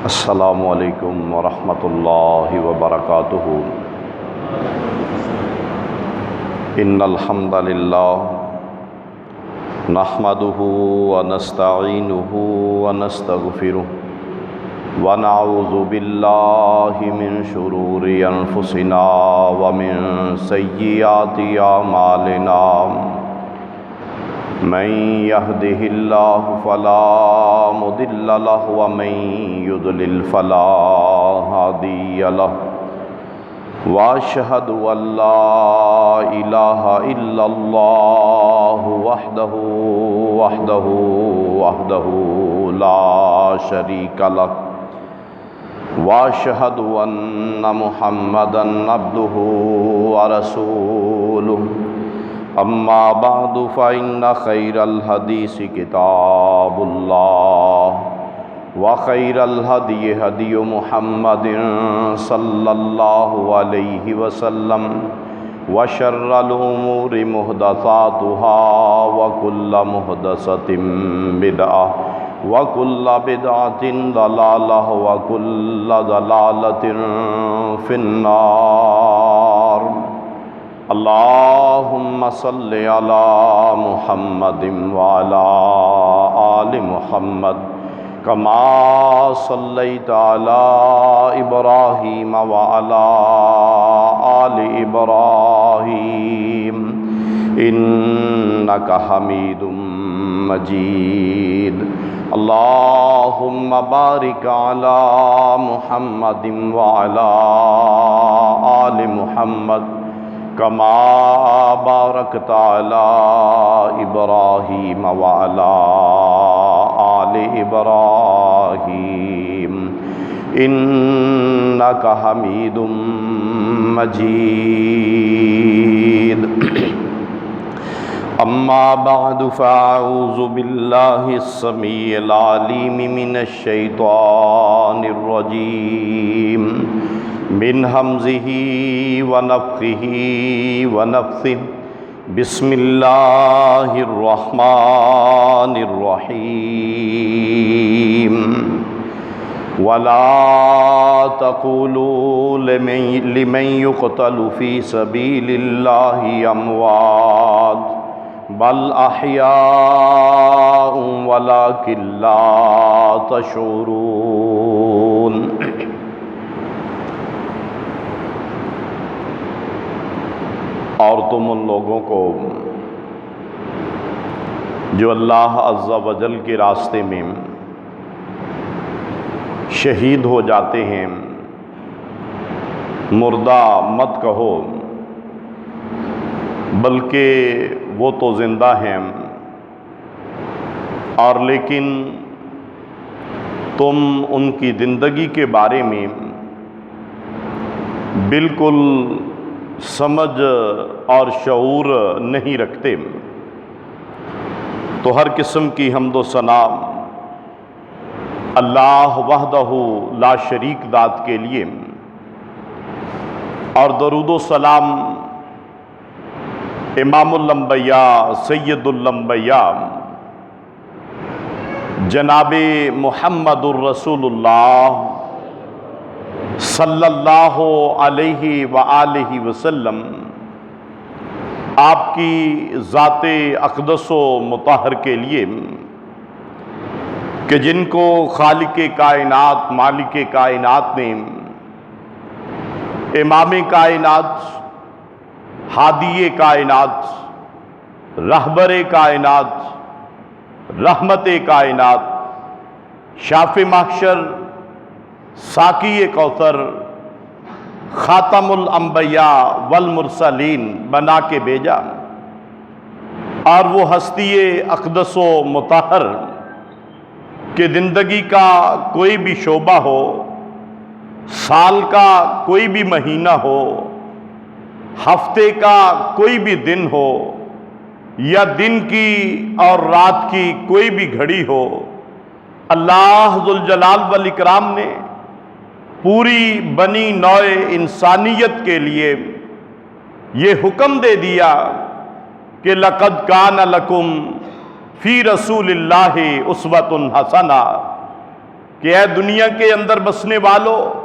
السلام علیکم ورحمۃ اللہ وبرکاتہ۔ ان الحمد للہ نحمدہ ونستعینہ ونستغفرہ ونعوذ باللہ من شرور انفسنا ومن سیئات اعمالنا من يهده الله فلا مضل له ومن يضلل فلا هادي له واشهد ان لا اله الا الله وحده لا شريك له واشهد ان محمدا عبده ورسوله اما بعد فإن خير الحديث كتاب الله وخير الهدي هدي محمد صلى الله عليه وسلم وشر الأمور محدثاتها وكل محدثة بدعة وكل بدعة ضلالة وكل ضلالة في النار۔ اللہم صل علی محمد وعلی آل محمد کما صلیت علی ابراہیم وعلی آل ابراہیم انک حمید مجید۔ اللہم بارک علی محمد وعلی آل محمد کما بارکت علی ابراہیم وعلی آل ابراہیم انک حمید مجید۔ اما بعد فاعوذ باللہ السمیع العلیم من الشیطان الرجیم من ہمزہ ونفخہ ونفثہ بسم اللہ الرحمن الرحیم۔ ولا تقولوا لمن يقتل في سبيل الله اموات بل احیاء ولكن لا تشعرون۔ اور تم ان لوگوں کو جو اللہ عز و جل کے راستے میں شہید ہو جاتے ہیں مردہ مت کہو، بلکہ وہ تو زندہ ہیں، اور لیکن تم ان کی زندگی کے بارے میں بالکل سمجھ اور شعور نہیں رکھتے۔ تو ہر قسم کی حمد و ثنا اللہ وحدہ لا شریک ذات کے لیے، اور درود و سلام امام الانبیاء سید الانبیاء جناب محمد الرسول اللہ صلی اللہ علیہ وآلہ وسلم آپ کی ذات اقدس و مطہر کے لیے، کہ جن کو خالق کائنات مالک کائنات نے امام کائنات ہادی کائنات رہبر کائنات رحمت کائنات شاف محشر ساقی کوثر خاتم الانبیاء والمرسلین بنا کے بھیجا، اور وہ ہستی اقدس و مطہر کہ زندگی کا کوئی بھی شعبہ ہو، سال کا کوئی بھی مہینہ ہو، ہفتے کا کوئی بھی دن ہو، یا دن کی اور رات کی کوئی بھی گھڑی ہو، اللہ ذوالجلال والاکرام نے پوری بنی نوع انسانیت کے لیے یہ حکم دے دیا کہ لَقَدْ كَانَ لَكُمْ فی رسول اللہ اسوۃ حسنہ، کہ اے دنیا کے اندر بسنے والوں،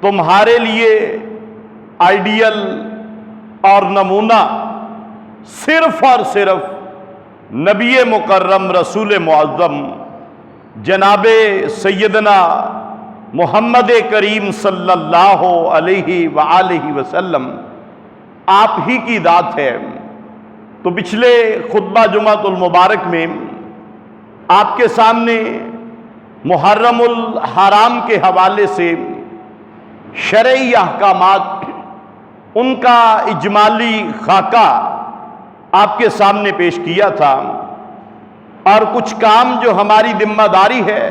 تمہارے لیے آئیڈیل اور نمونہ صرف اور صرف نبی مکرم رسول معظم جناب سیدنا محمد کریم صلی اللہ علیہ وآلہ وسلم آپ ہی کی ذات ہے۔ تو پچھلے خطبہ جمعۃ المبارک میں آپ کے سامنے محرم الحرام کے حوالے سے شرعی احکامات، ان کا اجمالی خاکہ آپ کے سامنے پیش کیا تھا، اور کچھ کام جو ہماری ذمہ داری ہے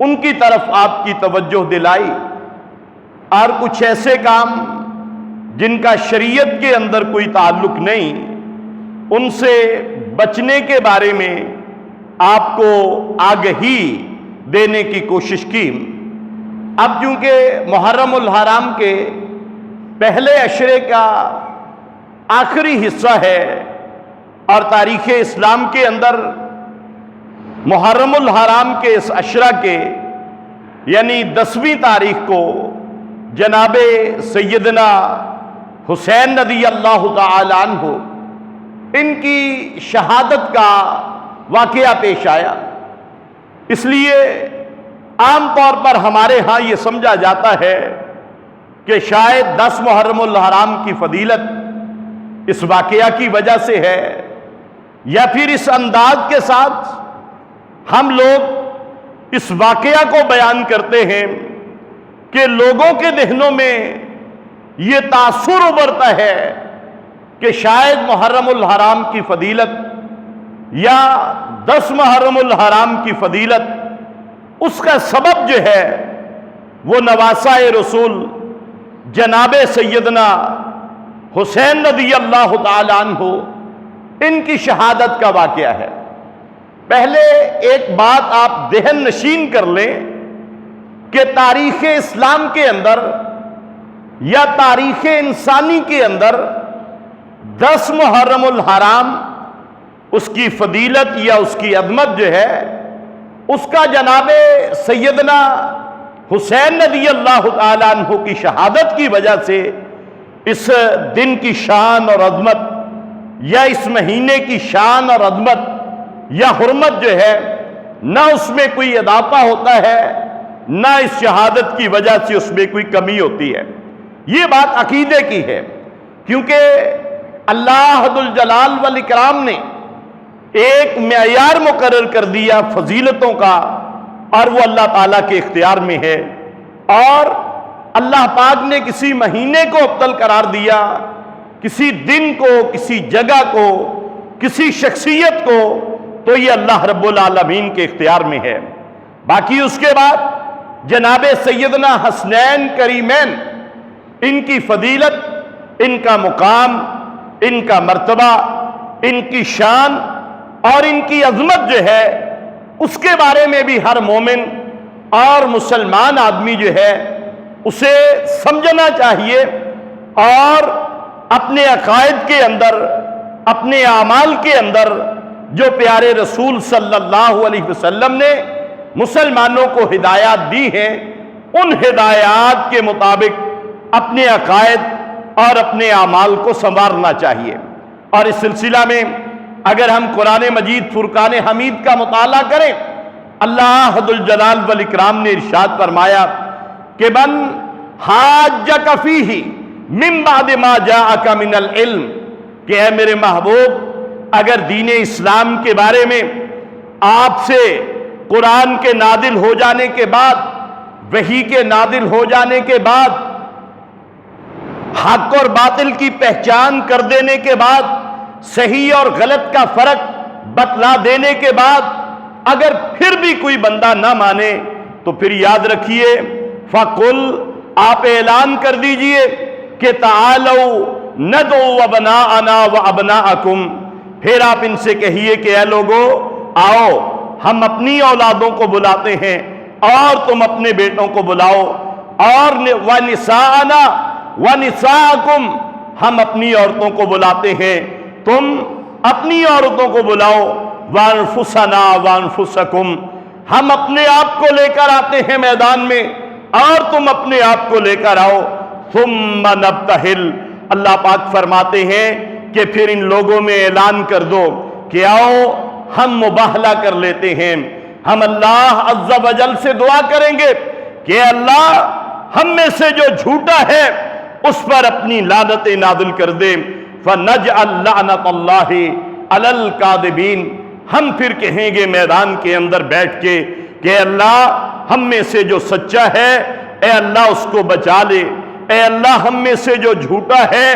ان کی طرف آپ کی توجہ دلائی، اور کچھ ایسے کام جن کا شریعت کے اندر کوئی تعلق نہیں ان سے بچنے کے بارے میں آپ کو آگہی دینے کی کوشش کی۔ اب چونکہ محرم الحرام کے پہلے عشرے کا آخری حصہ ہے، اور تاریخ اسلام کے اندر محرم الحرام کے اس عشرہ کے یعنی 10ویں تاریخ کو جناب سیدنا حسین رضی اللہ تعالی عنہ ان کی شہادت کا واقعہ پیش آیا۔ اس لیے عام طور پر ہمارے ہاں یہ سمجھا جاتا ہے کہ شاید 10 محرم الحرام کی فضیلت اس واقعہ کی وجہ سے ہے، یا پھر اس انداز کے ساتھ ہم لوگ اس واقعہ کو بیان کرتے ہیں کہ لوگوں کے ذہنوں میں یہ تاثر ابھرتا ہے کہ شاید محرم الحرام کی فضیلت یا 10 محرم الحرام کی فضیلت اس کا سبب جو ہے وہ نواسہ رسول جناب سیدنا حسین رضی اللہ تعالی عنہ ان کی شہادت کا واقعہ ہے۔ پہلے ایک بات آپ ذہن نشین کر لیں کہ تاریخ اسلام کے اندر یا تاریخ انسانی کے اندر 10 محرم الحرام اس کی فضیلت یا اس کی عظمت جو ہے اس کا جناب سیدنا حسین رضی اللہ تعالی عنہ کی شہادت کی وجہ سے اس دن کی شان اور عظمت یا اس مہینے کی شان اور عظمت یا حرمت جو ہے نہ اس میں کوئی اضافہ ہوتا ہے نہ اس شہادت کی وجہ سے اس میں کوئی کمی ہوتی ہے۔ یہ بات عقیدے کی ہے، کیونکہ اللہ ذو الجلال والاکرام نے ایک معیار مقرر کر دیا فضیلتوں کا، اور وہ اللہ تعالیٰ کے اختیار میں ہے، اور اللہ پاک نے کسی مہینے کو افضل قرار دیا، کسی دن کو، کسی جگہ کو، کسی شخصیت کو، تو یہ اللہ رب العالمین کے اختیار میں ہے۔ باقی اس کے بعد جناب سیدنا حسنین کریمین ان کی فضیلت، ان کا مقام، ان کا مرتبہ، ان کی شان اور ان کی عظمت جو ہے اس کے بارے میں بھی ہر مومن اور مسلمان آدمی جو ہے اسے سمجھنا چاہیے، اور اپنے عقائد کے اندر، اپنے اعمال کے اندر جو پیارے رسول صلی اللہ علیہ وسلم نے مسلمانوں کو ہدایات دی ہیں ان ہدایات کے مطابق اپنے عقائد اور اپنے اعمال کو سنوارنا چاہیے۔ اور اس سلسلہ میں اگر ہم قرآن مجید فرقان حمید کا مطالعہ کریں، اللہ ذو الجلال والاکرام نے ارشاد فرمایا کہ من حاجک فیہ من بعد ما جاءک من العلم، کہ اے میرے محبوب اگر دین اسلام کے بارے میں آپ سے قرآن کے نازل ہو جانے کے بعد، وحی کے نازل ہو جانے کے بعد، حق اور باطل کی پہچان کر دینے کے بعد، صحیح اور غلط کا فرق بتلا دینے کے بعد اگر پھر بھی کوئی بندہ نہ مانے تو پھر یاد رکھیے فَقُلْ، آپ اعلان کر دیجئے کہ تَعَالَوْا نَدْعُو أَبْنَاءَنَا وَأَبْنَاءَكُمْ، پھر آپ ان سے کہیے کہ اے لوگو آؤ ہم اپنی اولادوں کو بلاتے ہیں اور تم اپنے بیٹوں کو بلاؤ، اور وَنِسَاءَنَا وَنِسَاءَكُمْ، ہم اپنی عورتوں کو بلاتے ہیں تم اپنی عورتوں کو بلاؤ، وَأَنفُسَنَا وَأَنفُسَكُمْ، ہم اپنے آپ کو لے کر آتے ہیں میدان میں اور تم اپنے آپ کو لے کر آؤ. ثم نبتہل، اللہ پاک فرماتے ہیں کہ پھر ان لوگوں میں اعلان کر دو کہ آؤ ہم مباہلہ کر لیتے ہیں. ہم اللہ عز و جل سے دعا کریں گے کہ اللہ ہم میں سے جو جھوٹا ہے اس پر اپنی لعنتیں نازل کر دے. فَنَجْعَلْ لَعْنَةَ اللَّهِ عَلَى الْكَاذِبِينَ، ہم پھر کہیں گے میدان کے اندر بیٹھ کے کہ اللہ ہم میں سے جو سچا ہے اے اللہ اس کو بچا لے، اے اللہ ہم میں سے جو جھوٹا ہے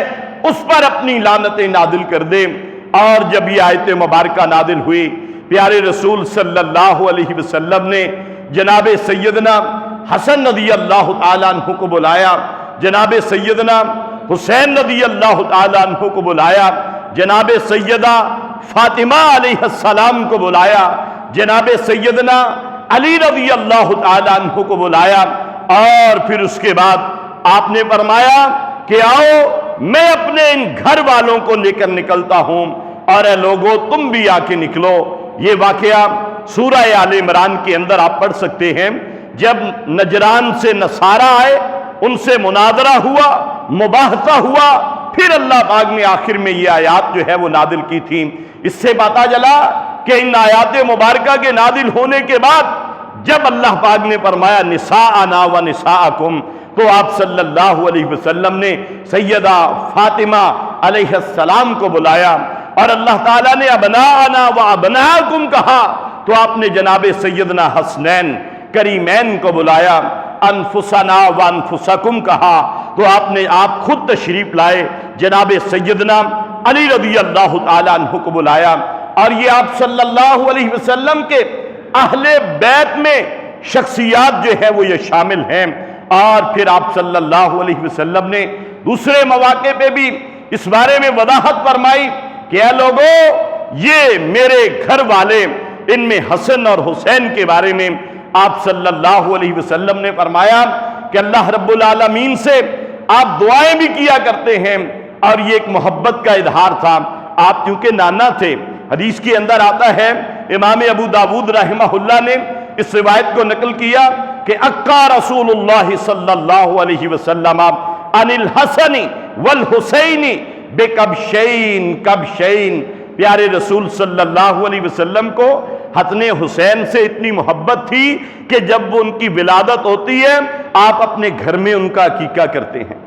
اس پر اپنی لعنتیں نازل کر دے. اور جب یہ آیت مبارکہ نازل ہوئی، پیارے رسول صلی اللہ علیہ وسلم نے جناب سیدنا حسن رضی اللہ تعالیٰ عنہ کو بلایا، جناب سیدنا حسین رضی اللہ تعالیٰ عنہ کو بلایا، جناب سیدہ فاطمہ علیہ السلام کو بلایا، جناب سیدنا علی رضی اللہ تعالیٰ عنہ کو بلایا. اور پھر اس کے بعد آپ نے فرمایا کہ آؤ میں اپنے ان گھر والوں کو لے کر نکلتا ہوں اور اے لوگو تم بھی آ کے نکلو. یہ واقعہ سورہ آل عمران کے اندر آپ پڑھ سکتے ہیں. جب نجران سے نصارہ آئے، ان سے مناظرہ ہوا، مباحثہ ہوا، پھر اللہ پاک نے آخر میں یہ آیات جو ہے وہ نازل کی تھی. اس سے پتہ چلا کہ ان آیات مبارکہ کے نازل ہونے کے بعد جب اللہ پاک نے فرمایا نساءنا و نساءکم، تو آپ صلی اللہ علیہ وسلم نے سیدہ فاطمہ علیہ السلام کو بلایا، اور اللہ تعالیٰ نے ابناءنا و ابناءکم کہا تو آپ نے جناب سیدنا حسنین کریمین کو بلایا. انفسنا و انفسکم کہا تو آپ خود تشریف لائے، جناب سیدنا علی رضی اللہ تعالیٰ عنہ کو بلایا. اور یہ آپ صلی اللہ علیہ وسلم کے اہل بیت میں شخصیات جو ہے وہ یہ شامل ہیں. اور پھر آپ صلی اللہ علیہ وسلم نے دوسرے مواقع پہ بھی اس بارے میں وضاحت فرمائی کہ اے لوگو یہ میرے گھر والے، ان میں حسن اور حسین کے بارے میں آپ صلی اللہ علیہ وسلم نے فرمایا کہ اللہ رب العالمین سے آپ دعائیں بھی کیا کرتے ہیں، اور یہ ایک محبت کا اظہار تھا. آپ کیونکہ نانا تھے، حدیث کے اندر آتا ہے، امام ابو داود رحمہ اللہ نے اس روایت کو نقل کیا کہ اقا رسول اللہ صلی اللہ علیہ وسلم عن الحسن والحسین بکبشین کبشین. پیارے رسول صلی اللہ علیہ وسلم کو حسن حسین سے اتنی محبت تھی کہ جب وہ ان کی ولادت ہوتی ہے آپ اپنے گھر میں ان کا عقیقہ کرتے ہیں،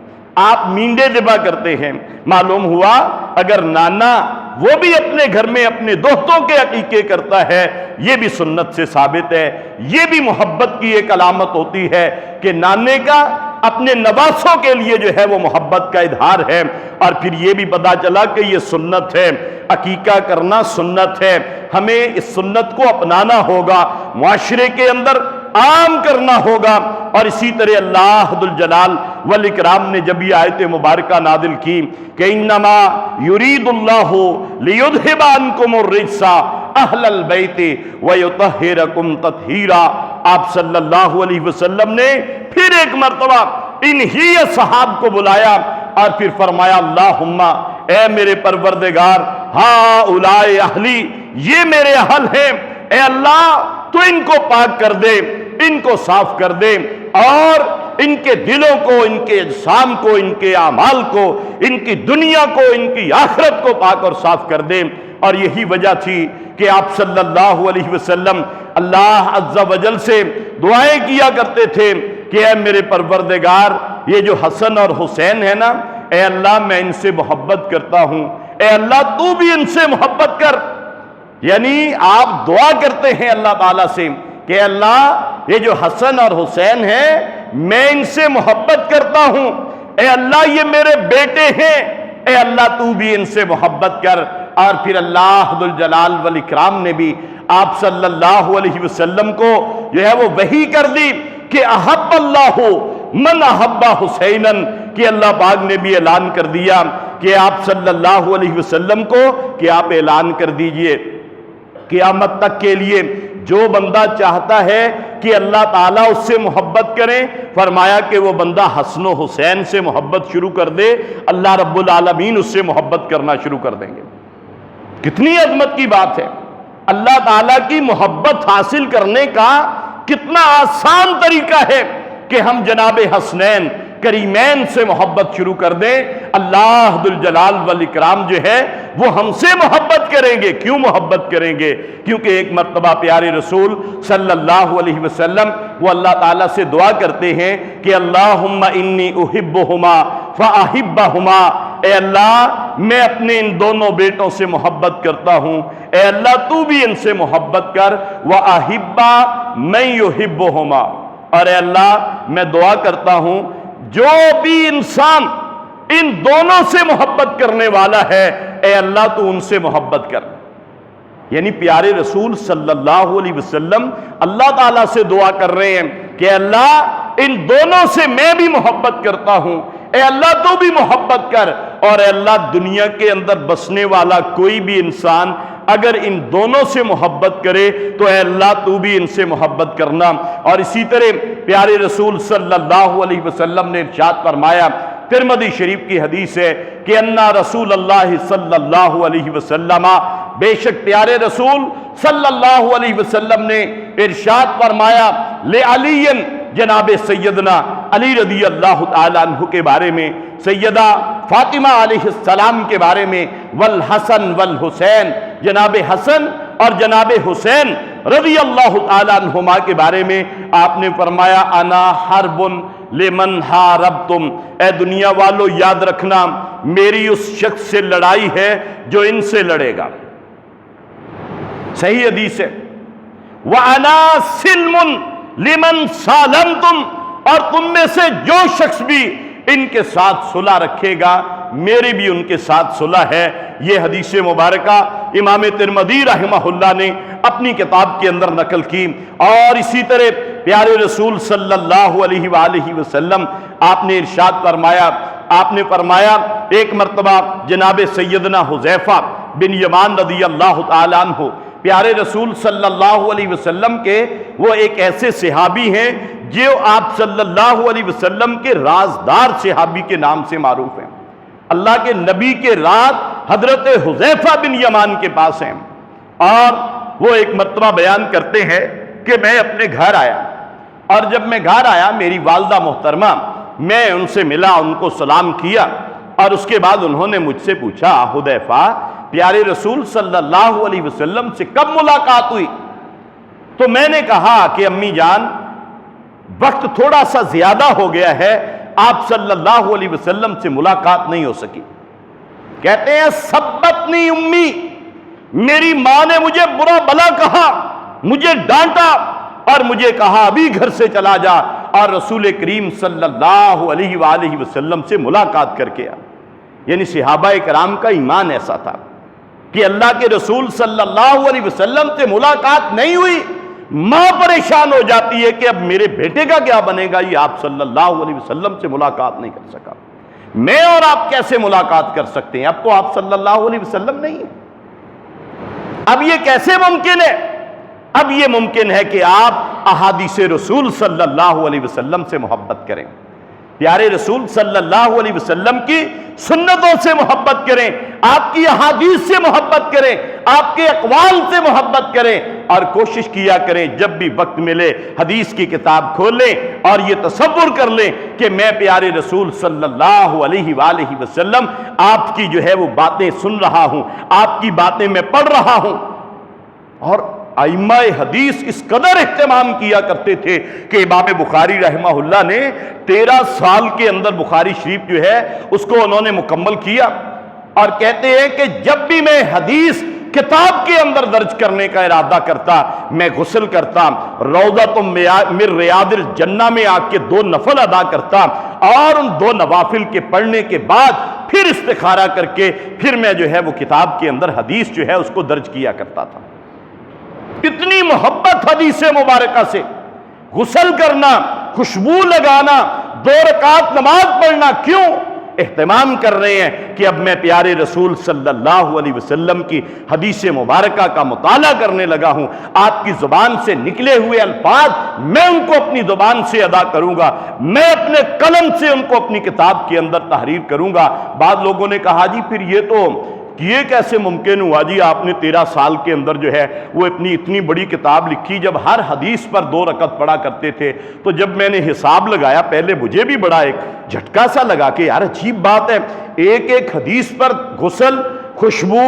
آپ مینڈے ذبح کرتے ہیں. معلوم ہوا اگر نانا وہ بھی اپنے گھر میں اپنے دوستوں کے عقیقے کرتا ہے، یہ بھی سنت سے ثابت ہے. یہ بھی محبت کی ایک علامت ہوتی ہے کہ نانے کا اپنے نواسوں کے لیے جو ہے وہ محبت کا اظہار ہے. اور پھر یہ بھی پتا چلا کہ یہ سنت ہے، عقیقہ کرنا سنت ہے، ہمیں اس سنت کو اپنانا ہوگا، معاشرے کے اندر عام کرنا ہوگا. اور اسی طرح اللہ ذو الجلال والاکرام نے جب یہ آیت مبارکہ نازل کی کہ انما یرید اللہ لیذھب عنکم الرجس اہل البیت ویطہرکم تطہیرا، آپ صلی اللہ علیہ وسلم نے پھر ایک مرتبہ انہی اصحاب کو بلایا اور پھر فرمایا اللہم، اے میرے پروردگار، ہؤلاء اہلی، یہ میرے اہل ہیں، اے اللہ تو ان کو پاک کر دے، ان کو صاف کر دے، اور ان کے دلوں کو، ان کے اجسام کو، ان کے اعمال کو، ان کی دنیا کو، ان کی آخرت کو پاک اور صاف کر دے. اور یہی وجہ تھی کہ آپ صلی اللہ علیہ وسلم اللہ عز و جل سے دعائیں کیا کرتے تھے کہ اے میرے پروردگار، یہ جو حسن اور حسین ہے نا، اے اللہ میں ان سے محبت کرتا ہوں، اے اللہ تو بھی ان سے محبت کر. یعنی آپ دعا کرتے ہیں اللہ تعالیٰ سے کہ اللہ یہ جو حسن اور حسین ہیں میں ان سے محبت کرتا ہوں، اے اللہ یہ میرے بیٹے ہیں، اے اللہ تو بھی ان سے محبت کر. اور پھر اللہ ذو الجلال والاکرام نے بھی آپ صلی اللہ علیہ وسلم کو جو ہے وہ وحی کر دی کہ احب اللہ من احب حسینا، کہ اللہ پاک نے بھی اعلان کر دیا کہ آپ صلی اللہ علیہ وسلم کو کہ آپ اعلان کر دیجئے قیامت تک کے لیے جو بندہ چاہتا ہے کہ اللہ تعالیٰ اس سے محبت کریں، فرمایا کہ وہ بندہ حسن و حسین سے محبت شروع کر دے، اللہ رب العالمین اس سے محبت کرنا شروع کر دیں گے. کتنی عظمت کی بات ہے. اللہ تعالیٰ کی محبت حاصل کرنے کا کتنا آسان طریقہ ہے کہ ہم جناب حسنین کریمین سے محبت شروع کر دیں. اللہ ذو الجلال والاکرام جو ہے وہ ہم سے محبت کریں گے. کیوں محبت کریں گے؟ کیونکہ ایک مرتبہ پیارے رسول صلی اللہ علیہ وسلم وہ اللہ تعالیٰ سے دعا کرتے ہیں کہ اللہم انی احبہما فاحبہما، اے اللہ میں اپنے ان دونوں بیٹوں سے محبت کرتا ہوں، اے اللہ تو بھی ان سے محبت کر، واحبا من یحبہما، اور اے اللہ میں دعا کرتا ہوں جو بھی انسان ان دونوں سے محبت کرنے والا ہے، اے اللہ تو ان سے محبت کر. یعنی پیارے رسول صلی اللہ علیہ وسلم اللہ تعالیٰ سے دعا کر رہے ہیں کہ اللہ ان دونوں سے میں بھی محبت کرتا ہوں، اے اللہ تو بھی محبت کر، اور اے اللہ دنیا کے اندر بسنے والا کوئی بھی انسان اگر ان دونوں سے محبت کرے تو اے اللہ تو بھی ان سے محبت کرنا. اور اسی طرح پیارے رسول صلی اللہ علیہ وسلم نے ارشاد فرمایا، ترمذی شریف کی حدیث ہے کہ انا رسول اللہ صلی اللہ علیہ وسلم، بے شک پیارے رسول صلی اللہ علیہ وسلم نے ارشاد فرمایا لعلی، جناب سیدنا علی رضی اللہ تعالیٰ عنہ کے بارے میں، سیدہ فاطمہ علیہ السلام کے بارے میں، والحسن والحسین، جناب حسن اور جناب حسین رضی اللہ تعالیٰ عنہما کے بارے میں آپ نے فرمایا انا حرب لمن حاربتم، اے دنیا والو یاد رکھنا میری اس شخص سے لڑائی ہے جو ان سے لڑے گا. صحیح حدیث ہے. وَأَنَا سِلْمٌ لِمَنْ سَالَمْتُمْ، اور تم میں سے جو شخص بھی ان کے ساتھ صلح رکھے گا میری بھی ان کے ساتھ صلح ہے. یہ حدیث مبارکہ امام ترمذی رحمہ اللہ نے اپنی کتاب کے اندر نقل کی. اور اسی طرح پیارے رسول صلی اللہ علیہ وآلہ وسلم آپ نے ارشاد فرمایا، آپ نے فرمایا ایک مرتبہ جناب سیدنا حذیفہ بن یمان رضی اللہ تعالیٰ عنہ، پیارے رسول صلی اللہ علیہ وسلم کے وہ ایک ایسے صحابی ہیں جو آپ صلی اللہ علیہ وسلم کے رازدار صحابی کے نام سے معروف ہیں. اللہ کے نبی کے راز حضرت حذیفہ بن یمان کے پاس ہیں، اور وہ ایک مرتبہ بیان کرتے ہیں کہ میں اپنے گھر آیا، اور جب میں گھر آیا میری والدہ محترمہ، میں ان سے ملا، ان کو سلام کیا، اور اس کے بعد انہوں نے مجھ سے پوچھا حذیفہ پیارے رسول صلی اللہ علیہ وسلم سے کب ملاقات ہوئی؟ تو میں نے کہا کہ امی جان وقت تھوڑا سا زیادہ ہو گیا ہے، آپ صلی اللہ علیہ وسلم سے ملاقات نہیں ہو سکی. کہتے ہیں سبتنی امی، میری ماں نے مجھے برا بلا کہا، مجھے ڈانٹا اور مجھے کہا ابھی گھر سے چلا جا اور رسول کریم صلی اللہ علیہ وآلہ وسلم سے ملاقات کر کے آ. یعنی صحابہ کرام کا ایمان ایسا تھا کہ اللہ کے رسول صلی اللہ علیہ وسلم سے ملاقات نہیں ہوئی، ماں پریشان ہو جاتی ہے کہ اب میرے بیٹے کا کیا بنے گا، یہ آپ صلی اللہ علیہ وسلم سے ملاقات نہیں کر سکا، میں اور آپ کیسے ملاقات کر سکتے ہیں، اب تو آپ صلی اللہ علیہ وسلم نہیں ہیں. اب یہ کیسے ممکن ہے؟ اب یہ ممکن ہے کہ آپ احادیث رسول صلی اللہ علیہ وسلم سے محبت کریں، پیارے رسول صلی اللہ علیہ وسلم کی سنتوں سے محبت کریں، آپ کی احادیث سے محبت کریں، آپ کے اقوال سے محبت کریں، اور کوشش کیا کریں جب بھی وقت ملے حدیث کی کتاب کھولیں اور یہ تصور کر لیں کہ میں پیارے رسول صلی اللہ علیہ وآلہ وسلم آپ کی جو ہے وہ باتیں سن رہا ہوں، آپ کی باتیں میں پڑھ رہا ہوں. اور ائمہ حدیث اس قدر اہتمام کیا کرتے تھے کہ امام بخاری رحمہ اللہ نے 13 سال کے اندر بخاری شریف جو ہے اس کو انہوں نے مکمل کیا، اور کہتے ہیں کہ جب بھی میں حدیث کتاب کے اندر درج کرنے کا ارادہ کرتا میں غسل کرتا، روضۃ من ریاض الجنہ میں آ کے 2 نفل ادا کرتا، اور ان 2 نوافل کے پڑھنے کے بعد پھر استخارہ کر کے پھر میں جو ہے وہ کتاب کے اندر حدیث جو ہے اس کو درج کیا کرتا تھا. کتنی محبت حدیث مبارکہ سے، غسل کرنا، خوشبو لگانا، 2 رکعت نماز پڑھنا، کیوں اہتمام کر رہے ہیں کہ اب میں پیارے رسول صلی اللہ علیہ وسلم کی حدیث مبارکہ کا مطالعہ کرنے لگا ہوں، آپ کی زبان سے نکلے ہوئے الفاظ میں ان کو اپنی زبان سے ادا کروں گا، میں اپنے قلم سے ان کو اپنی کتاب کے اندر تحریر کروں گا. بعض لوگوں نے کہا جی پھر یہ تو کہ یہ کیسے ممکن ہوا جی آپ نے 13 سال کے اندر جو ہے وہ اپنی اتنی بڑی کتاب لکھی، جب ہر حدیث پر 2 رکعت پڑھا کرتے تھے۔ تو جب میں نے حساب لگایا پہلے مجھے بھی بڑا ایک جھٹکا سا لگا کہ یار عجیب بات ہے، ایک ایک حدیث پر غسل، خوشبو،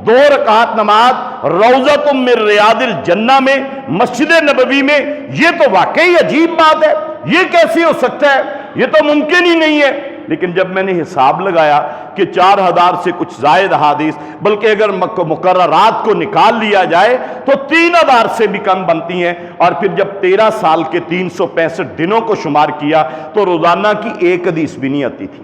2 رکعت نماز روضۃ من ریاض الجنہ میں، مسجد نبوی میں، یہ تو واقعی عجیب بات ہے، یہ کیسے ہو سکتا ہے، یہ تو ممکن ہی نہیں ہے۔ لیکن جب میں نے حساب لگایا کہ 4000 سے کچھ زائد احادیث، بلکہ اگر مقررات کو نکال لیا جائے تو 3000 سے بھی کم بنتی ہیں، اور پھر جب 13 سال کے 365 دنوں کو شمار کیا تو روزانہ کی 1 حدیث بھی نہیں آتی تھی۔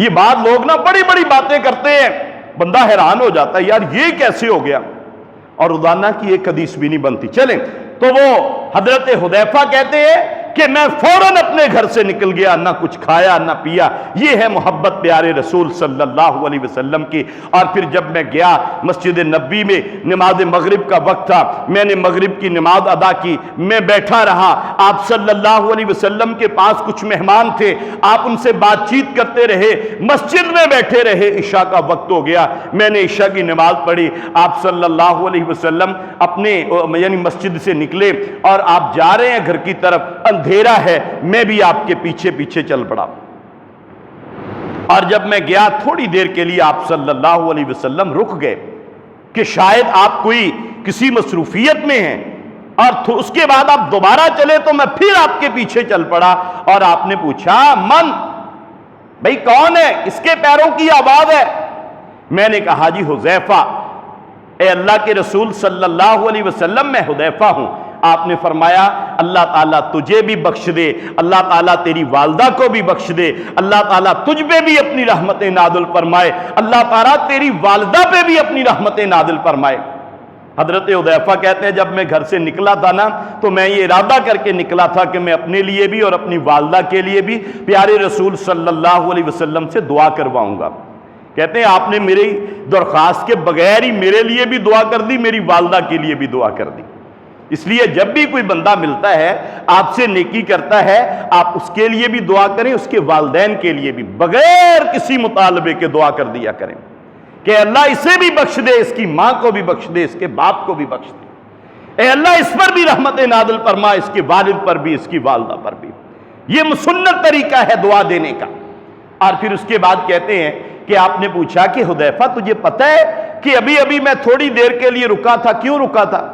یہ بات لوگ نا بڑی بڑی باتیں کرتے ہیں، بندہ حیران ہو جاتا ہے یار یہ کیسے ہو گیا، اور روزانہ کی 1 حدیث بھی نہیں بنتی۔ چلیں تو وہ حضرت حذیفہ کہتے ہیں کہ میں فوراً اپنے گھر سے نکل گیا، نہ کچھ کھایا نہ پیا۔ یہ ہے محبت پیارے رسول صلی اللہ علیہ وسلم کی۔ اور پھر جب میں گیا مسجد نبوی میں، نماز مغرب کا وقت تھا، میں نے مغرب کی نماز ادا کی، میں بیٹھا رہا، آپ صلی اللہ علیہ وسلم کے پاس کچھ مہمان تھے، آپ ان سے بات چیت کرتے رہے، مسجد میں بیٹھے رہے۔ عشاء کا وقت ہو گیا، میں نے عشاء کی نماز پڑھی، آپ صلی اللہ علیہ وسلم اپنے یعنی مسجد سے نکلے اور آپ جا رہے ہیں گھر کی طرف، اندھیرا ہے، میں بھی آپ کے پیچھے پیچھے چل پڑا۔ اور جب میں گیا تھوڑی دیر کے لیے آپ صلی اللہ علیہ وسلم رک گئے کہ شاید آپ کوئی کسی مصروفیت میں ہیں، اور اس کے بعد آپ دوبارہ چلے تو میں پھر آپ کے پیچھے چل پڑا، اور آپ نے پوچھا من، بھئی کون ہے، اس کے پیروں کی آواز ہے؟ میں نے کہا جی حذیفہ۔ اے اللہ کے رسول صلی اللہ علیہ وسلم میں حذیفہ ہوں۔ آپ نے فرمایا اللہ تعالیٰ تجھے بھی بخش دے، اللہ تعالیٰ تیری والدہ کو بھی بخش دے، اللہ تعالیٰ تجھ پہ بھی اپنی رحمتیں نازل فرمائے، اللہ تعالیٰ تیری والدہ پہ بھی اپنی رحمتیں نازل فرمائے۔ حضرت حذیفہ کہتے ہیں جب میں گھر سے نکلا تھا نا تو میں یہ ارادہ کر کے نکلا تھا کہ میں اپنے لیے بھی اور اپنی والدہ کے لیے بھی پیارے رسول صلی اللہ علیہ وسلم سے دعا کرواؤں گا۔ کہتے ہیں آپ نے میری درخواست کے بغیر ہی میرے لیے بھی دعا کر دی، میری والدہ کے لیے بھی دعا کر دی۔ اس لیے جب بھی کوئی بندہ ملتا ہے آپ سے نیکی کرتا ہے، آپ اس کے لیے بھی دعا کریں، اس کے والدین کے لیے بھی، بغیر کسی مطالبے کے دعا کر دیا کریں کہ اللہ اسے بھی بخش دے، اس کی ماں کو بھی بخش دے، اس کے باپ کو بھی بخش دے، اے اللہ اس پر بھی رحمت نازل فرما، اس کے والد پر بھی، اس کی والدہ پر بھی۔ یہ مسنت طریقہ ہے دعا دینے کا۔ اور پھر اس کے بعد کہتے ہیں کہ آپ نے پوچھا کہ حذیفہ تجھے پتہ ہے کہ ابھی میں تھوڑی دیر کے لیے رکا تھا، کیوں رکا تھا؟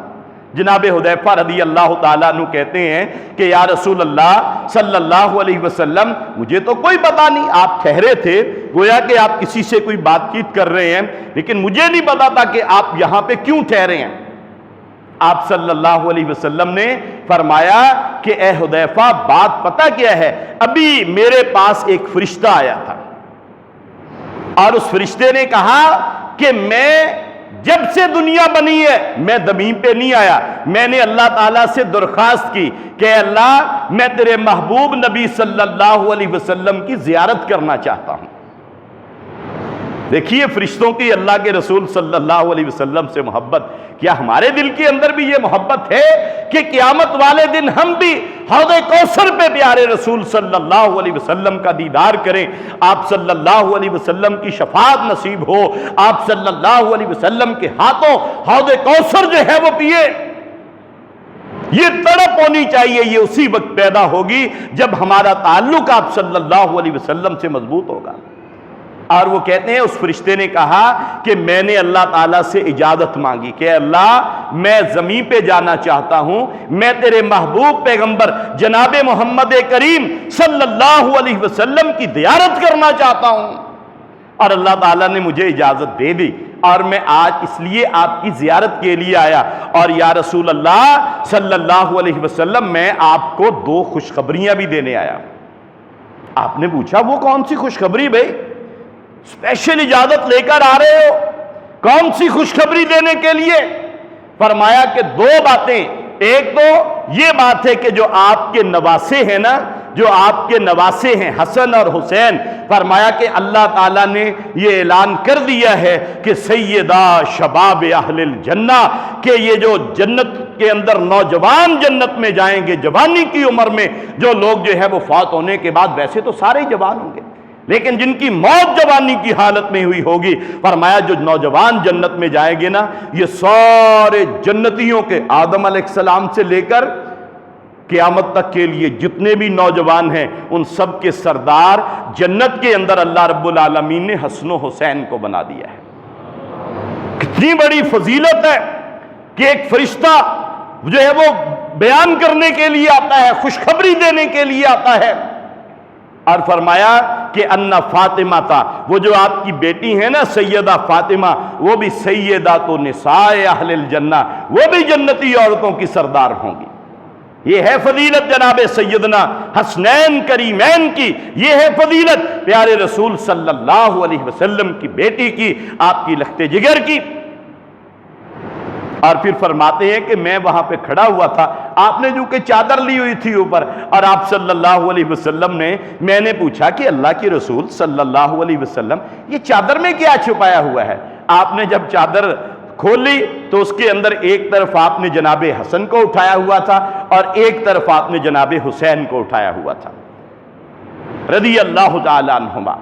جناب حذیفہ رضی اللہ تعالیٰ عنہ کہتے ہیں کہ یا رسول اللہ صلی اللہ علیہ وسلم مجھے تو کوئی پتا نہیں، آپ ٹھہرے تھے، گویا کہ آپ کسی سے کوئی بات چیت کر رہے ہیں، لیکن مجھے نہیں پتا تھا کہ آپ یہاں پہ کیوں ٹھہرے ہیں۔ آپ صلی اللہ علیہ وسلم نے فرمایا کہ اے حذیفہ بات پتہ کیا ہے، ابھی میرے پاس ایک فرشتہ آیا تھا، اور اس فرشتے نے کہا کہ میں جب سے دنیا بنی ہے میں زمین پہ نہیں آیا، میں نے اللہ تعالیٰ سے درخواست کی کہ اللہ میں تیرے محبوب نبی صلی اللہ علیہ وسلم کی زیارت کرنا چاہتا ہوں۔ دیکھیے فرشتوں کی اللہ کے رسول صلی اللہ علیہ وسلم سے محبت، کیا ہمارے دل کے اندر بھی یہ محبت ہے کہ قیامت والے دن ہم بھی حوض کوثر پہ پیارے رسول صلی اللہ علیہ وسلم کا دیدار کریں، آپ صلی اللہ علیہ وسلم کی شفاعت نصیب ہو، آپ صلی اللہ علیہ وسلم کے ہاتھوں حوض کوثر جو ہے وہ پیے؟ یہ تڑپ ہونی چاہیے، یہ اسی وقت پیدا ہوگی جب ہمارا تعلق آپ صلی اللہ علیہ وسلم سے مضبوط ہوگا۔ اور وہ کہتے ہیں اس فرشتے نے کہا کہ میں نے اللہ تعالیٰ سے اجازت مانگی کہ اللہ میں زمین پہ جانا چاہتا ہوں، میں تیرے محبوب پیغمبر جناب محمد کریم صلی اللہ علیہ وسلم کی زیارت کرنا چاہتا ہوں، اور اللہ تعالیٰ نے مجھے اجازت دے دی، اور میں آج اس لیے آپ کی زیارت کے لیے آیا، اور یا رسول اللہ صلی اللہ علیہ وسلم میں آپ کو 2 خوشخبریاں بھی دینے آیا۔ آپ نے پوچھا وہ کون سی خوشخبری بھائی، اسپیشل اجازت لے کر آ رہے ہو، کون سی خوشخبری دینے کے لیے؟ فرمایا کہ 2 باتیں، ایک تو یہ بات ہے کہ جو آپ کے نواسے ہیں نا، جو آپ کے نواسے ہیں حسن اور حسین، فرمایا کہ اللہ تعالیٰ نے یہ اعلان کر دیا ہے کہ سیدہ شباب اہل الجنہ، کہ یہ جو جنت کے اندر نوجوان جنت میں جائیں گے، جوانی کی عمر میں جو لوگ جو ہے وہ فوت ہونے کے بعد، ویسے تو سارے جوان ہوں گے لیکن جن کی موت جوانی کی حالت میں ہوئی ہوگی، فرمایا جو نوجوان جنت میں جائیں گے نا، یہ سارے جنتیوں کے آدم علیہ السلام سے لے کر قیامت تک کے لیے جتنے بھی نوجوان ہیں ان سب کے سردار جنت کے اندر اللہ رب العالمین نے حسن و حسین کو بنا دیا ہے۔ کتنی بڑی فضیلت ہے کہ ایک فرشتہ جو ہے وہ بیان کرنے کے لیے آتا ہے، خوشخبری دینے کے لیے آتا ہے، اور فرمایا کہ انا فاطمہ تھا، وہ جو آپ کی بیٹی ہے نا سیدہ فاطمہ، وہ بھی سیدات نساء اہل الجنہ، وہ بھی جنتی عورتوں کی سردار ہوں گی۔ یہ ہے فضیلت جناب سیدنا حسنین کریمین کی، یہ ہے فضیلت پیارے رسول صلی اللہ علیہ وسلم کی بیٹی کی، آپ کی لخت جگر کی۔ اور پھر فرماتے ہیں کہ میں وہاں پہ کھڑا ہوا تھا، آپ نے جو کہ چادر لی ہوئی تھی اوپر، اور آپ صلی اللہ علیہ وسلم نے، میں نے پوچھا کہ اللہ کے رسول صلی اللہ علیہ وسلم یہ چادر میں کیا چھپایا ہوا ہے؟ آپ نے جب چادر کھولی تو اس کے اندر ایک طرف آپ نے جناب حسن کو اٹھایا ہوا تھا اور ایک طرف آپ نے جناب حسین کو اٹھایا ہوا تھا رضی اللہ تعالی عنہما۔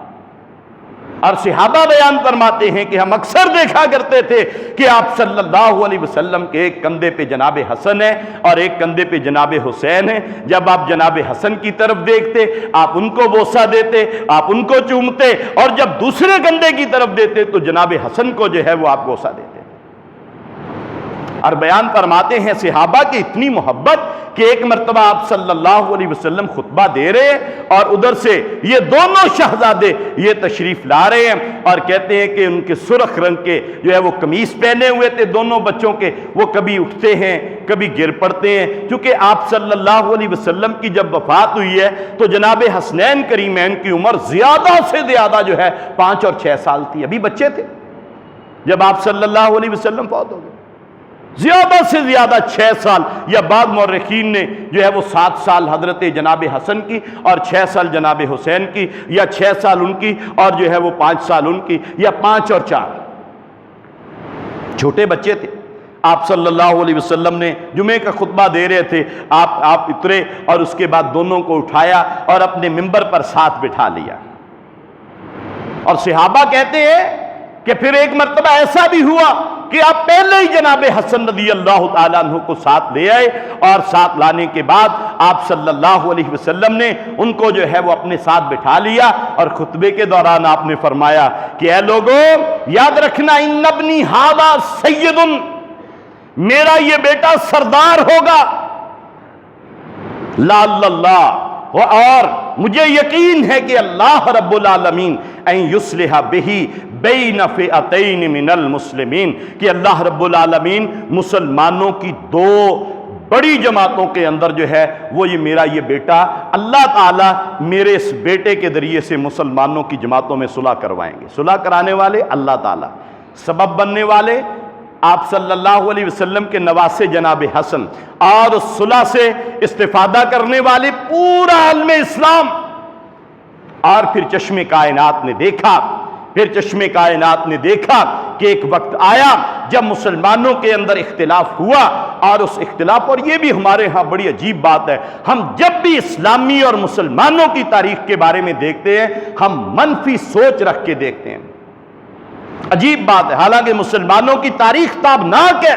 اور صحابہ بیان فرماتے ہیں کہ ہم اکثر دیکھا کرتے تھے کہ آپ صلی اللہ علیہ وسلم کے ایک کندھے پہ جناب حسن ہے اور ایک کندھے پہ جناب حسین ہے۔ جب آپ جناب حسن کی طرف دیکھتے آپ ان کو بوسہ دیتے، آپ ان کو چومتے، اور جب دوسرے کندھے کی طرف دیتے تو جناب حسن کو جو ہے وہ آپ بوسہ دیتے۔ اور بیان فرماتے ہیں صحابہ کی اتنی محبت کہ ایک مرتبہ آپ صلی اللہ علیہ وسلم خطبہ دے رہے ہیں اور ادھر سے یہ دونوں شہزادے یہ تشریف لا رہے ہیں، اور کہتے ہیں کہ ان کے سرخ رنگ کے جو ہے وہ قمیص پہنے ہوئے تھے دونوں بچوں کے، وہ کبھی اٹھتے ہیں کبھی گر پڑتے ہیں، کیونکہ آپ صلی اللہ علیہ وسلم کی جب وفات ہوئی ہے تو جناب حسنین کریمین کی عمر زیادہ سے زیادہ جو ہے 5 اور 6 سال تھی، ابھی بچے تھے جب آپ صلی اللہ علیہ وسلم فوت ہو گئے، زیادہ سے زیادہ 6 سال، یا بعض مورخین نے جو ہے وہ 7 سال حضرت جناب حسن کی اور 6 سال جناب حسین کی، یا 6 سال ان کی اور جو ہے وہ 5 سال ان کی، یا 5 اور 4، چھوٹے بچے تھے۔ آپ صلی اللہ علیہ وسلم نے جمعے کا خطبہ دے رہے تھے، آپ اترے اور اس کے بعد دونوں کو اٹھایا اور اپنے ممبر پر ساتھ بٹھا لیا، اور صحابہ کہتے ہیں کہ پھر ایک مرتبہ ایسا بھی ہوا کہ آپ پہلے ہی جناب حسن رضی اللہ تعالیٰ عنہ کو ساتھ لے آئے، اور ساتھ لانے کے بعد آپ صلی اللہ علیہ وسلم نے ان کو جو ہے وہ اپنے ساتھ بٹھا لیا، اور خطبے کے دوران آپ نے فرمایا کہ اے لوگوں یاد رکھنا ان ابنی ھذا سید، میرا یہ بیٹا سردار ہوگا، لعل اللہ، اور مجھے یقین ہے کہ اللہ رب العالمین ان یصلح بہ بین فئتین من المسلمین، کہ اللہ رب العالمین مسلمانوں کی 2 بڑی جماعتوں کے اندر جو ہے وہ میرا یہ بیٹا، اللہ تعالیٰ میرے اس بیٹے کے ذریعے سے مسلمانوں کی جماعتوں میں صلح کروائیں گے۔ صلح کرانے والے اللہ تعالیٰ، سبب بننے والے آپ صلی اللہ علیہ وسلم کے نواسے جناب حسن، اور اس صلح سے استفادہ کرنے والے پورا عالم اسلام۔ اور پھر چشم کائنات نے دیکھا، کہ ایک وقت آیا جب مسلمانوں کے اندر اختلاف ہوا، اور اس اختلاف، اور یہ بھی ہمارے ہاں بڑی عجیب بات ہے، ہم جب بھی اسلامی اور مسلمانوں کی تاریخ کے بارے میں دیکھتے ہیں ہم منفی سوچ رکھ کے دیکھتے ہیں، عجیب بات ہے، حالانکہ مسلمانوں کی تاریخ تابناک ہے،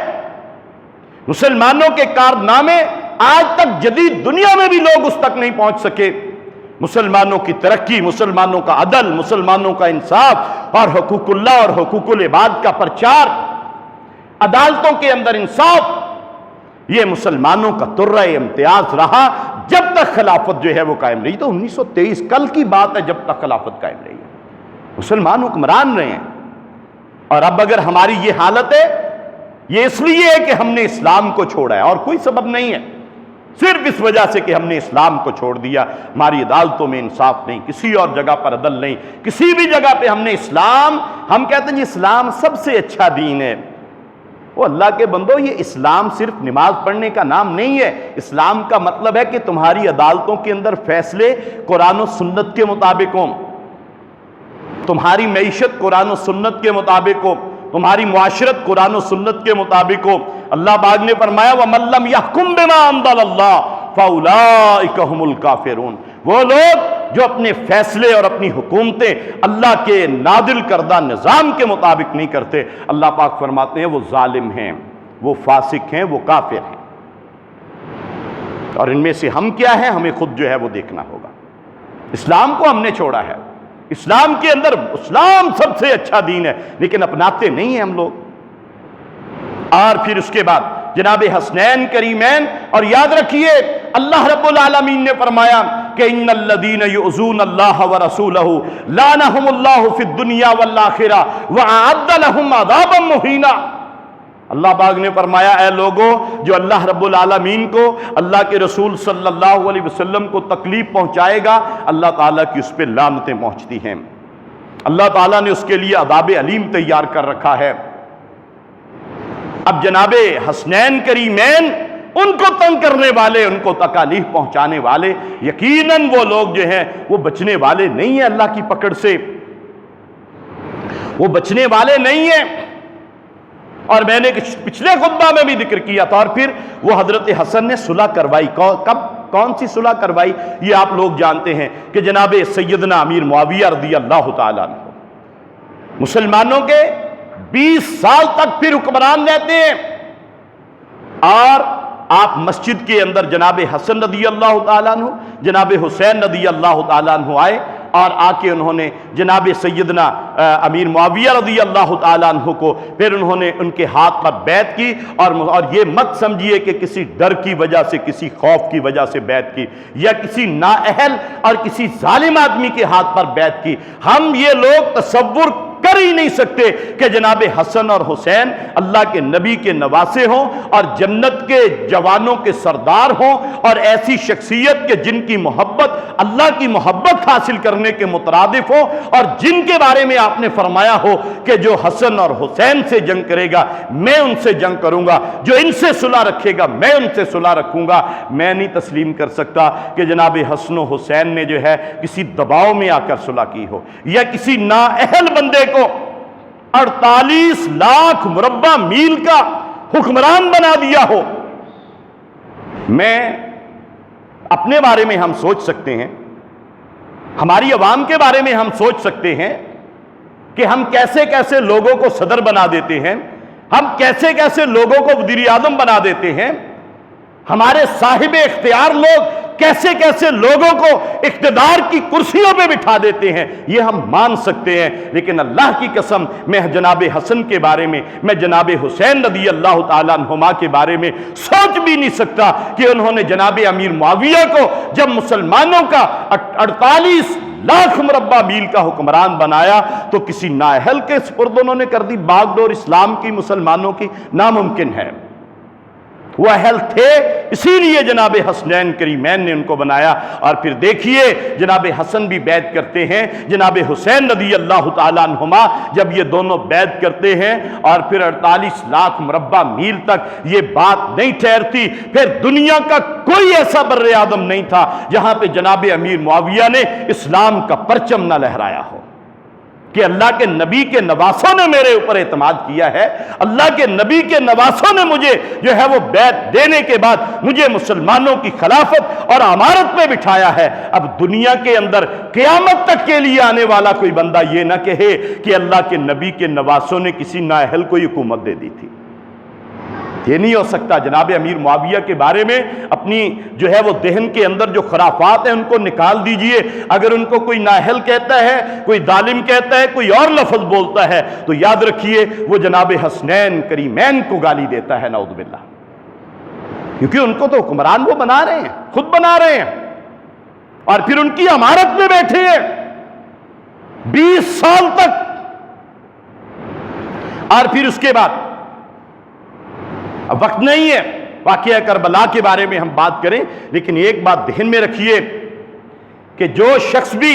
مسلمانوں کے کارنامے آج تک جدید دنیا میں بھی لوگ اس تک نہیں پہنچ سکے، مسلمانوں کی ترقی، مسلمانوں کا عدل، مسلمانوں کا انصاف، اور حقوق اللہ اور حقوق العباد کا پرچار، عدالتوں کے اندر انصاف، یہ مسلمانوں کا ترہ امتیاز رہا جب تک خلافت جو ہے وہ قائم رہی۔ تو 1923 کل کی بات ہے جب تک خلافت قائم رہی ہے، مسلمان حکمران رہے ہیں، اور اب اگر ہماری یہ حالت ہے یہ اس لیے ہے کہ ہم نے اسلام کو چھوڑا ہے، اور کوئی سبب نہیں ہے، صرف اس وجہ سے کہ ہم نے اسلام کو چھوڑ دیا، ہماری عدالتوں میں انصاف نہیں، کسی اور جگہ پر عدل نہیں، کسی بھی جگہ پہ ہم نے اسلام، ہم کہتے ہیں جی اسلام سب سے اچھا دین ہے۔ وہ اللہ کے بندو، یہ اسلام صرف نماز پڑھنے کا نام نہیں ہے، اسلام کا مطلب ہے کہ تمہاری عدالتوں کے اندر فیصلے قرآن و سنت کے مطابق ہوں، تمہاری معیشت قرآن و سنت کے مطابق ہو، تمہاری معاشرت قرآن و سنت کے مطابق ہو۔ اللہ پاک نے فرمایا وَمَن لَّمْ يَحْكُم بِمَا أَنزَلَ اللَّهُ فَأُولَٰئِكَ هُمُ الْكَافِرُونَ، وہ لوگ جو اپنے فیصلے اور اپنی حکومتیں اللہ کے نادل کردہ نظام کے مطابق نہیں کرتے، اللہ پاک فرماتے ہیں وہ ظالم ہیں، وہ فاسق ہیں، وہ کافر ہیں۔ اور ان میں سے ہم کیا ہیں، ہمیں خود جو ہے وہ دیکھنا ہوگا۔ اسلام کو ہم نے چھوڑا ہے، اسلام کے اندر اسلام سب سے اچھا دین ہے، لیکن اپناتے نہیں ہیں ہم لوگ۔ اور پھر اس کے بعد جناب حسنین کریمین، اور یاد رکھیے اللہ رب العالمین نے فرمایا کہ ان الذین یؤذون اللہ ورسولہ لعنہم اللہ فی الدنیا والآخرہ وأعد لہم عذابا مہینا۔ اللہ پاک نے فرمایا اے لوگوں جو اللہ رب العالمین کو، اللہ کے رسول صلی اللہ علیہ وسلم کو تکلیف پہنچائے گا، اللہ تعالیٰ کی اس پہ لعنتیں پہنچتی ہیں، اللہ تعالیٰ نے اس کے لیے عذاب علیم تیار کر رکھا ہے۔ اب جناب حسنین کریمین ان کو تنگ کرنے والے، ان کو تکالیف پہنچانے والے، یقیناً وہ لوگ جو ہیں وہ بچنے والے نہیں ہیں اللہ کی پکڑ سے، وہ بچنے والے نہیں ہیں۔ اور میں نے پچھلے خطبہ میں بھی ذکر کیا تھا۔ اور پھر وہ حضرت حسن نے صلح کروائی، کب کون سی صلح کروائی یہ آپ لوگ جانتے ہیں کہ جناب سیدنا امیر معاویہ رضی اللہ تعالیٰ عنہ مسلمانوں کے 20 سال تک پھر حکمران رہتے ہیں، اور آپ مسجد کے اندر جناب حسن رضی اللہ تعالیٰ عنہ، جناب حسین رضی اللہ تعالیٰ عنہ آئے، اور آ کے انہوں نے جناب سیدنا امیر معاویہ رضی اللہ تعالیٰ عنہ کو پھر انہوں نے ان کے ہاتھ پر بیعت کی، اور یہ مت سمجھیے کہ کسی ڈر کی وجہ سے، کسی خوف کی وجہ سے بیعت کی، یا کسی نااہل اور کسی ظالم آدمی کے ہاتھ پر بیعت کی۔ ہم یہ لوگ تصور کر ہی نہیں سکتے کہ جناب حسن اور حسین اللہ کے نبی کے نواسے ہوں، اور جنت کے جوانوں کے سردار ہوں، اور ایسی شخصیت کہ جن کی محبت اللہ کی محبت حاصل کرنے کے مترادف ہو، اور جن کے بارے میں آپ نے فرمایا ہو کہ جو حسن اور حسین سے جنگ کرے گا میں ان سے جنگ کروں گا، جو ان سے صلح رکھے گا میں ان سے صلح رکھوں گا۔ میں نہیں تسلیم کر سکتا کہ جناب حسن و حسین نے جو ہے کسی دباؤ میں آ کر صلح کی ہو، یا کسی نااہل بندے کو 48 لاکھ مربع میل کا حکمران بنا دیا ہو۔ میں اپنے بارے میں ہم سوچ سکتے ہیں، ہماری عوام کے بارے میں ہم سوچ سکتے ہیں کہ ہم کیسے کیسے لوگوں کو صدر بنا دیتے ہیں، ہم کیسے کیسے لوگوں کو وزیر اعظم بنا دیتے ہیں، ہمارے صاحب اختیار لوگ کیسے کیسے لوگوں کو اقتدار کی کرسیوں پہ بٹھا دیتے ہیں، یہ ہم مان سکتے ہیں۔ لیکن اللہ کی قسم میں جناب حسن کے بارے میں، میں جناب حسین رضی اللہ تعالیٰ عنہما کے بارے میں سوچ بھی نہیں سکتا کہ انہوں نے جناب امیر معاویہ کو جب مسلمانوں کا 48 لاکھ مربع میل کا حکمران بنایا تو کسی نااہل کے سپرد انہوں نے کر دی باغ ڈور اسلام کی، مسلمانوں کی، ناممکن ہے۔ وہ اہل تھے، اسی لیے جناب حسنین کریمین نے ان کو بنایا۔ اور پھر دیکھیے جناب حسن بھی بیعت کرتے ہیں، جناب حسین رضی اللہ تعالیٰ عنہما جب یہ دونوں بیعت کرتے ہیں، اور پھر 48 لاکھ مربع میل تک یہ بات نہیں ٹھہرتی، پھر دنیا کا کوئی ایسا بر اعظم نہیں تھا جہاں پہ جناب امیر معاویہ نے اسلام کا پرچم نہ لہرایا ہو، کہ اللہ کے نبی کے نواسوں نے میرے اوپر اعتماد کیا ہے، اللہ کے نبی کے نواسوں نے مجھے جو ہے وہ بیعت دینے کے بعد مجھے مسلمانوں کی خلافت اور امارت پہ بٹھایا ہے۔ اب دنیا کے اندر قیامت تک کے لیے آنے والا کوئی بندہ یہ نہ کہے کہ اللہ کے نبی کے نواسوں نے کسی نااہل کو حکومت دے دی تھی، یہ نہیں ہو سکتا۔ جناب امیر معاویہ کے بارے میں اپنی جو ہے وہ ذہن کے اندر جو خرافات ہیں ان کو نکال دیجئے۔ اگر ان کو کوئی نااہل کہتا ہے، کوئی ظالم کہتا ہے، کوئی اور لفظ بولتا ہے تو یاد رکھیے وہ جناب حسنین کریمین کو گالی دیتا ہے، نعوذ باللہ، کیونکہ ان کو تو حکمران وہ بنا رہے ہیں، خود بنا رہے ہیں، اور پھر ان کی امارت میں بیٹھے ہیں 20 سال تک۔ اور پھر اس کے بعد اب وقت نہیں ہے واقعہ کربلا کے بارے میں ہم بات کریں، لیکن ایک بات ذہن میں رکھیے کہ جو شخص بھی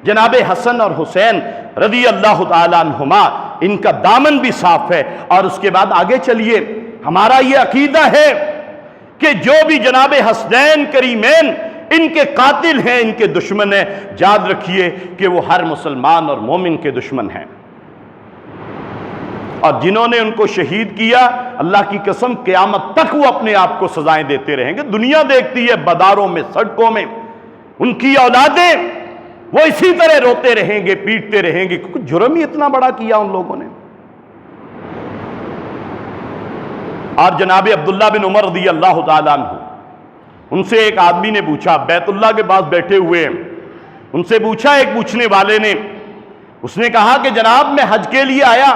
جناب حسن اور حسین رضی اللہ تعالیٰ عنہما ان کا دامن بھی صاف ہے، اور اس کے بعد آگے چلیے ہمارا یہ عقیدہ ہے کہ جو بھی جناب حسنین کریمین ان کے قاتل ہیں، ان کے دشمن ہیں، یاد رکھیے کہ وہ ہر مسلمان اور مومن کے دشمن ہیں، اور جنہوں نے ان کو شہید کیا اللہ کی قسم قیامت تک وہ اپنے آپ کو سزائیں دیتے رہیں گے۔ دنیا دیکھتی ہے بازاروں میں، سڑکوں میں ان کی اولادیں وہ اسی طرح روتے رہیں گے، پیٹتے رہیں گے، کیونکہ جرم ہی اتنا بڑا کیا ان لوگوں نے۔ اور جناب عبداللہ بن عمر رضی اللہ تعالیٰ عنہ، ان سے ایک آدمی نے پوچھا، بیت اللہ کے پاس بیٹھے ہوئے ہیں، ان سے پوچھا ایک پوچھنے والے نے، اس نے کہا کہ جناب میں حج کے لیے آیا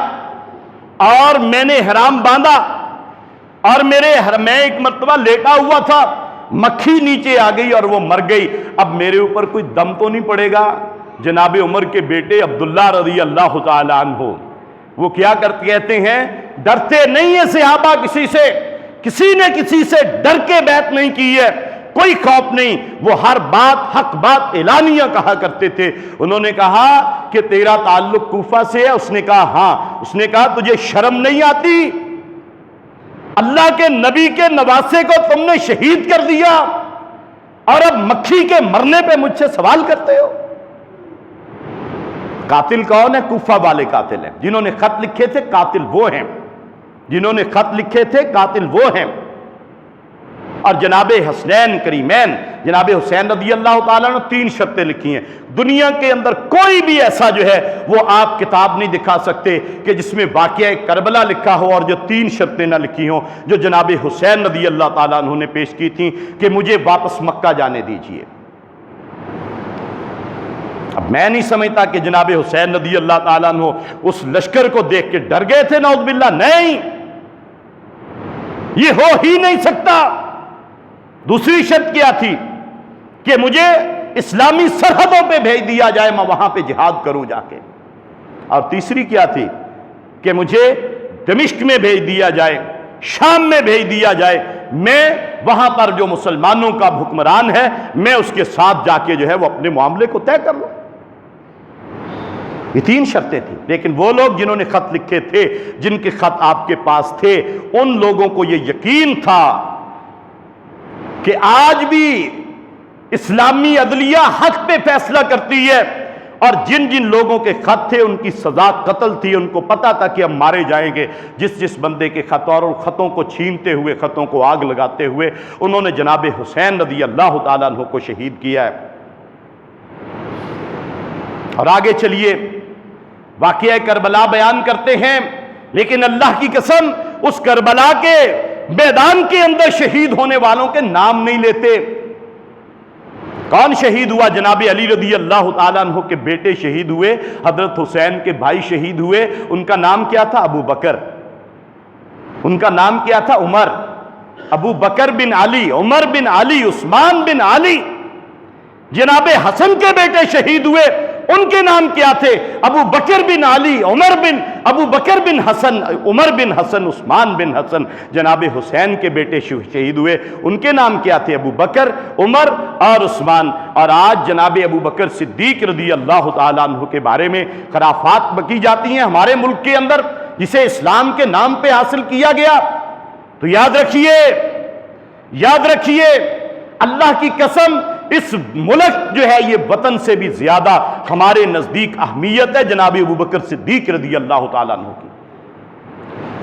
اور میں نے احرام باندھا اور میں ایک مرتبہ لیٹا ہوا تھا، مکھی نیچے آ گئی اور وہ مر گئی، اب میرے اوپر کوئی دم تو نہیں پڑے گا؟ جناب عمر کے بیٹے عبداللہ رضی اللہ تعالیٰ عنہ وہ کیا کہتے ہیں، ڈرتے نہیں ہیں صحابہ کسی سے، کسی نے کسی سے ڈر کے بیعت نہیں کی ہے، کوئی خوف نہیں، وہ ہر بات حق بات اعلانیہ کہا کرتے تھے۔ انہوں نے کہا کہ تیرا تعلق کوفہ سے ہے؟ اس نے کہا ہاں۔ اس نے کہا تجھے شرم نہیں آتی؟ اللہ کے نبی کے نواسے کو تم نے شہید کر دیا اور اب مکھی کے مرنے پہ مجھ سے سوال کرتے ہو؟ قاتل کون ہے؟ کوفہ والے قاتل ہیں، جنہوں نے خط لکھے تھے قاتل وہ ہیں، جنہوں نے خط لکھے تھے قاتل وہ ہیں۔ اور جناب حسنین کریمین جناب حسین رضی اللہ تعالیٰ نے 3 شرطیں لکھی ہیں۔ دنیا کے اندر کوئی بھی ایسا جو ہے وہ آپ کتاب نہیں دکھا سکتے کہ جس میں واقعہ کربلا لکھا ہو اور جو 3 شرطیں نہ لکھی ہوں جو جناب حسین رضی اللہ تعالیٰ عنہ نے پیش کی تھیں کہ مجھے واپس مکہ جانے دیجئے۔ اب میں نہیں سمجھتا کہ جناب حسین رضی اللہ تعالیٰ عنہ اس لشکر کو دیکھ کے ڈر گئے تھے، نعوذ باللہ، نہیں، یہ ہو ہی نہیں سکتا۔ دوسری شرط کیا تھی کہ مجھے اسلامی سرحدوں پہ بھیج دیا جائے، میں وہاں پہ جہاد کروں جا کے۔ اور تیسری کیا تھی کہ مجھے دمشق میں بھیج دیا جائے، شام میں بھیج دیا جائے، میں وہاں پر جو مسلمانوں کا حکمران ہے میں اس کے ساتھ جا کے جو ہے وہ اپنے معاملے کو طے کر لوں۔ یہ 3 شرطیں تھیں، لیکن وہ لوگ جنہوں نے خط لکھے تھے، جن کے خط آپ کے پاس تھے، ان لوگوں کو یہ یقین تھا کہ آج بھی اسلامی عدلیہ حق پہ فیصلہ کرتی ہے، اور جن جن لوگوں کے خط تھے ان کی سزا قتل تھی، ان کو پتا تھا کہ ہم مارے جائیں گے۔ جس بندے کے خط اور ان خطوں کو چھینتے ہوئے، خطوں کو آگ لگاتے ہوئے انہوں نے جناب حسین رضی اللہ تعالیٰ عنہ کو شہید کیا ہے۔ اور آگے چلیے، واقعہ کربلا بیان کرتے ہیں، لیکن اللہ کی قسم اس کربلا کے میدان کے اندر شہید ہونے والوں کے نام نہیں لیتے۔ کون شہید ہوا؟ جناب علی رضی اللہ تعالیٰ عنہ کے بیٹے شہید ہوئے، حضرت حسین کے بھائی شہید ہوئے۔ ان کا نام کیا تھا؟ ابو بکر۔ ان کا نام کیا تھا؟ عمر۔ ابو بکر بن علی، عمر بن علی، عثمان بن علی۔ جناب حسن کے بیٹے شہید ہوئے، ان کے نام کیا تھے؟ ابو بکر بن علی، ابو بکر بن حسن، عمر بن حسن، عثمان بن حسن۔ جناب حسین کے بیٹے شہید ہوئے، ان کے نام کیا تھے؟ ابو بکر، عمر اور عثمان۔ اور آج جناب ابو بکر صدیق رضی اللہ تعالیٰ عنہ کے بارے میں خرافات بکی جاتی ہیں ہمارے ملک کے اندر، جسے اسلام کے نام پہ حاصل کیا گیا۔ تو یاد رکھیے اللہ کی قسم، اس ملک جو ہے یہ وطن سے بھی زیادہ ہمارے نزدیک اہمیت ہے جناب ابو بکر صدیق رضی اللہ تعالیٰ عنہ کی۔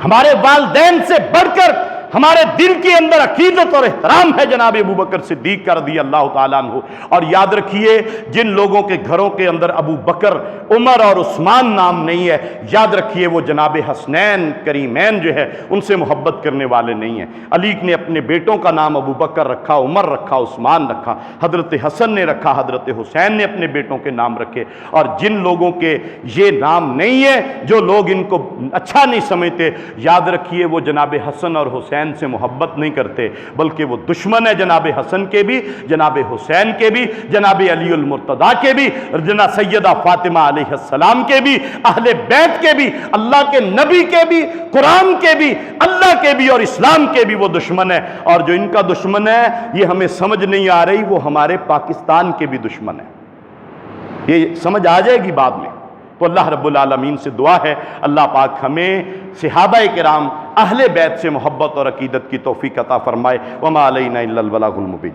ہمارے والدین سے بڑھ کر ہمارے دل کے اندر عقیدت اور احترام ہے جناب ابو بکر صدیق کا رضی اللہ تعالیٰ عنہ۔ اور یاد رکھیے، جن لوگوں کے گھروں کے اندر ابو بکر، عمر اور عثمان نام نہیں ہے، یاد رکھیے وہ جناب حسنین کریمین جو ہے ان سے محبت کرنے والے نہیں ہیں۔ علی نے اپنے بیٹوں کا نام ابو بکر رکھا، عمر رکھا، عثمان رکھا، حضرت حسن نے رکھا، حضرت حسین نے اپنے بیٹوں کے نام رکھے۔ اور جن لوگوں کے یہ نام نہیں ہے، جو لوگ ان کو اچھا نہیں سمجھتے، یاد رکھیے وہ جناب حسن اور حسین سے محبت نہیں کرتے، بلکہ وہ دشمن ہے جناب حسن کے بھی، جناب حسین کے بھی، جناب علی المرتضیٰ کے بھی، جناب سیدہ فاطمہ علیہ السلام کے بھی، اہل بیت کے بھی، اللہ کے نبی کے بھی، قرآن کے بھی، اللہ کے بھی اور اسلام کے بھی وہ دشمن ہے۔ اور جو ان کا دشمن ہے یہ ہمیں سمجھ نہیں آ رہی، وہ ہمارے پاکستان کے بھی دشمن ہے، یہ سمجھ آ جائے گی بعد میں۔ تو اللہ رب العالمین سے دعا ہے اللہ پاک ہمیں صحابہ کرام اہل بیت سے محبت اور عقیدت کی توفیق عطا فرمائے۔ وما علینا الا البلاغ المبین۔